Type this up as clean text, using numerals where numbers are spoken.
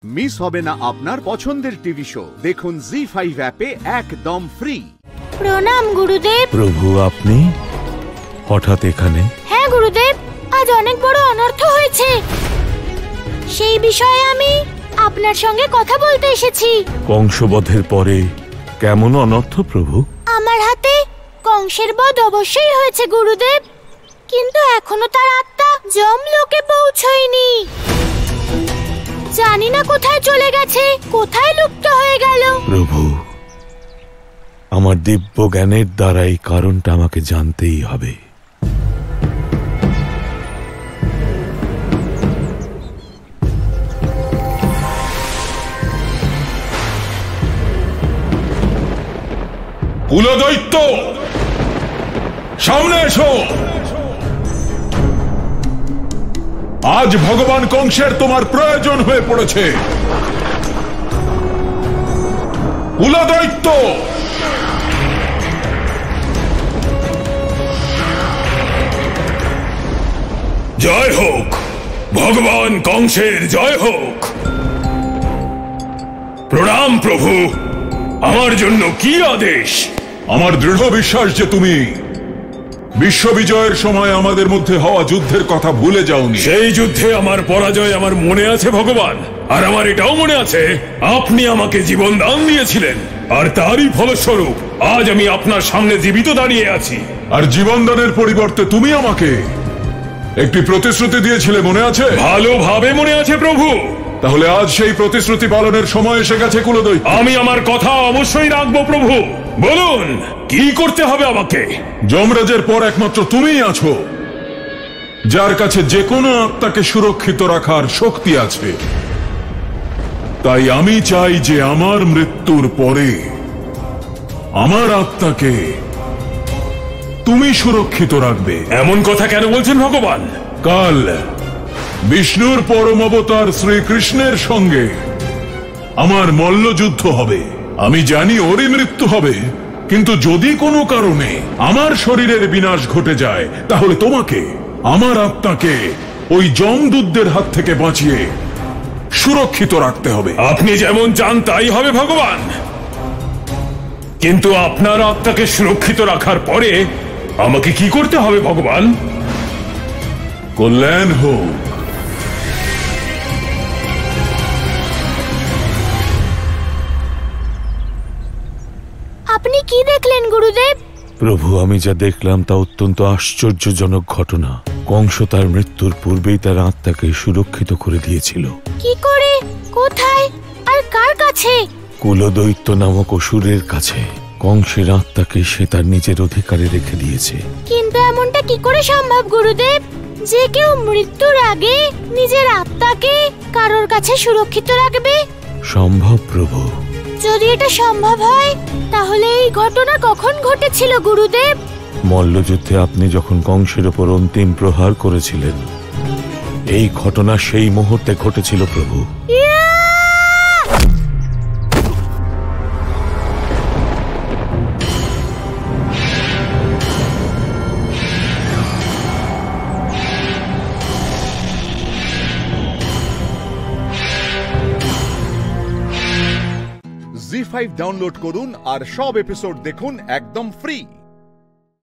Miss হবে না আপনার পছন্দের টিভি শো। দেখুন জি5 অ্যাপে একদম ফ্রি। প্রণাম গুরুদেব। প্রভু, আপনি হঠাৎ এখানে? হ্যাঁ গুরুদেব, আজ অনেক বড় অনর্থ হয়েছে, সেই বিষয়ে আমি আপনার সঙ্গে কথা বলতে এসেছি। কংসবধের পরে কেমন অনর্থ প্রভু? আমার হাতে কংসের বধ অবশ্যই হয়েছে গুরুদেব, কিন্তু এখনো তার আত্মা যমলোকে পৌঁছয়নি। জানি না কোথায় চলে গেছে, কোথায় লুপ্ত হয়ে গেল। প্রভু, আমার দিব্য জ্ঞানের দ্বারা এই কারণটা আমাকে জানতেই হবে। কুলদৈত্য, সামনে এসো। আজ ভগবান কংসের তোমার প্রয়োজন হয়ে পড়েছে। কুলদৈত্য, জয় হোক, ভগবান কংসের জয় হোক। প্রণাম প্রভু, আমার জন্য কি আদেশ? আমার দৃঢ় বিশ্বাস যে তুমি বিশ্ববিজয়ের সময় আমাদের মধ্যে হওয়া যুদ্ধের কথা ভুলে যাওনি। সেই যুদ্ধে আমার পরাজয় আমার মনে আছে ভগবান, আর আমার এটাও মনে আছে আপনি আমাকে জীবন দান দিয়েছিলেন, আর তারই ফলস্বরূপ আজ আমি আপনার সামনে জীবিত দাঁড়িয়ে আছি। আর জীবন দানের পরিবর্তে তুমি আমাকে একটি প্রতিশ্রুতি দিয়েছিলে, মনে আছে? ভালোভাবে মনে আছে প্রভু। তাহলে আজ সেই প্রতিশ্রুতি পালনের সময় এসে গেছে কুলদৈত্য। আমি আমার কথা অবশ্যই রাখবো প্রভু। বলুন কি করতে হবে আমাকে? যমরাজের পর একমাত্র তুমিই আছো যার কাছে যে কোনো আত্মাকে সুরক্ষিত রাখার শক্তি আছে। তাই আমি চাই যে আমার মৃত্যুর পরে আমার আত্মাকে তুমি সুরক্ষিত রাখবে। এমন কথা কেন বলছেন ভগবান? কাল বিষ্ণুর পরম অবতার শ্রীকৃষ্ণের সঙ্গে আমার মল্লযুদ্ধ হবে। আমি জানি ওরই মৃত্যু হবে, কিন্তু যদি কোনো কারণে আমার শরীরের বিনাশ ঘটে যায় তাহলে তোমাকে, আমার আত্মাকে ওই যমদূতদের হাত থেকে বাঁচিয়ে সুরক্ষিত রাখতে হবে। আপনি যেমন চান তাই হবে ভগবান, কিন্তু আপনার আত্মাকে সুরক্ষিত রাখার পরে আমাকে কি করতে হবে ভগবান? কল্যাণ হোক। আপনি কি দেখলেন গুরুদেব? প্রভু, আমি যা দেখলাম তা অত্যন্ত আশ্চর্যজনক ঘটনা। কংস তার মৃত্যুর পূর্বেই তার আত্মাকে সুরক্ষিত করে দিয়েছিল। কি করে, কোথায়, আর কার কাছে? কুলদৈত্য নামক অসুরের কাছে। কংসের আত্মাকে সে তার নিজের অধিকারে রেখে দিয়েছে। কিন্তু এমনটা কি করে সম্ভব গুরুদেব, যে কেউ মৃত্যুর আগে নিজের আত্মাকে কারোর কাছে সুরক্ষিত রাখবে? সম্ভব প্রভু। যদি এটা সম্ভব হয় তাহলে এই ঘটনা কখন ঘটেছিল গুরুদেব? মল্লযুদ্ধে আপনি যখন কংসের ওপর অন্তিম প্রহার করেছিলেন, এই ঘটনা সেই মুহূর্তে ঘটেছিল প্রভু। জি5 ডাউনলোড করুন আর সব এপিসোড দেখুন একদম ফ্রি।